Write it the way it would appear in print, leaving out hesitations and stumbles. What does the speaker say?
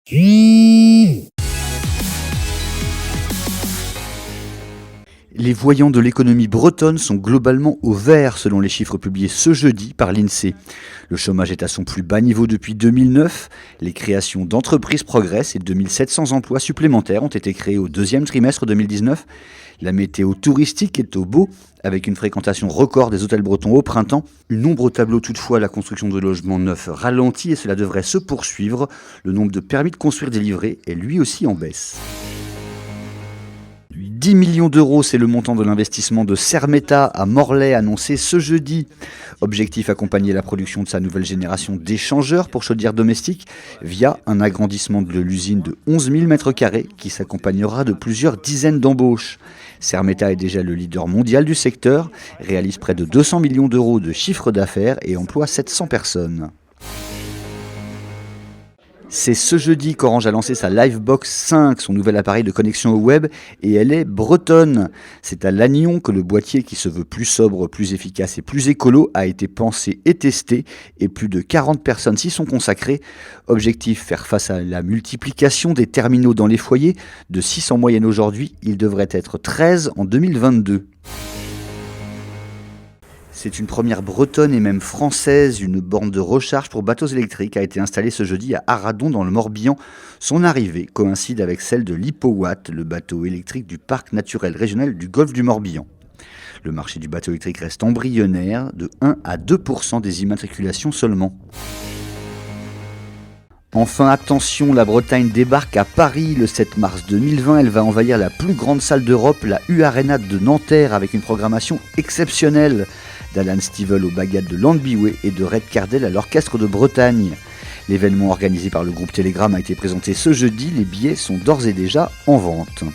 Les voyants de l'économie bretonne sont globalement au vert selon les chiffres publiés ce jeudi par l'INSEE. Le chômage est à son plus bas niveau depuis 2009, les créations d'entreprises progressent et 2700 emplois supplémentaires ont été créés au deuxième trimestre 2019. La météo touristique est au beau, avec une fréquentation record des hôtels bretons au printemps. Une ombre au tableau toutefois, la construction de logements neufs ralentit et cela devrait se poursuivre. Le nombre de permis de construire délivrés est lui aussi en baisse. 10 millions d'euros, c'est le montant de l'investissement de Sermeta à Morlaix annoncé ce jeudi. Objectif, accompagner la production de sa nouvelle génération d'échangeurs pour chaudières domestiques via un agrandissement de l'usine de 11 000 m² qui s'accompagnera de plusieurs dizaines d'embauches. Sermeta est déjà le leader mondial du secteur, réalise près de 200 millions d'euros de chiffre d'affaires et emploie 700 personnes. C'est ce jeudi qu'Orange a lancé sa Livebox 5, son nouvel appareil de connexion au web, et elle est bretonne. C'est à Lannion que le boîtier, qui se veut plus sobre, plus efficace et plus écolo, a été pensé et testé, et plus de 40 personnes s'y sont consacrées. Objectif, faire face à la multiplication des terminaux dans les foyers. De 6 en moyenne aujourd'hui, il devrait être 13 en 2022. C'est une première bretonne et même française. Une borne de recharge pour bateaux électriques a été installée ce jeudi à Arradon dans le Morbihan. Son arrivée coïncide avec celle de l'Hippowatt, le bateau électrique du parc naturel régional du golfe du Morbihan. Le marché du bateau électrique reste embryonnaire, de 1 à 2% des immatriculations seulement. Enfin, attention, la Bretagne débarque à Paris le 7 mars 2020. Elle va envahir la plus grande salle d'Europe, la U-Arena de Nanterre, avec une programmation exceptionnelle. D'Alan Stivell au bagad de Landbiway et de Red Cardell à l'Orchestre de Bretagne. L'événement organisé par le groupe Telegram a été présenté ce jeudi. Les billets sont d'ores et déjà en vente.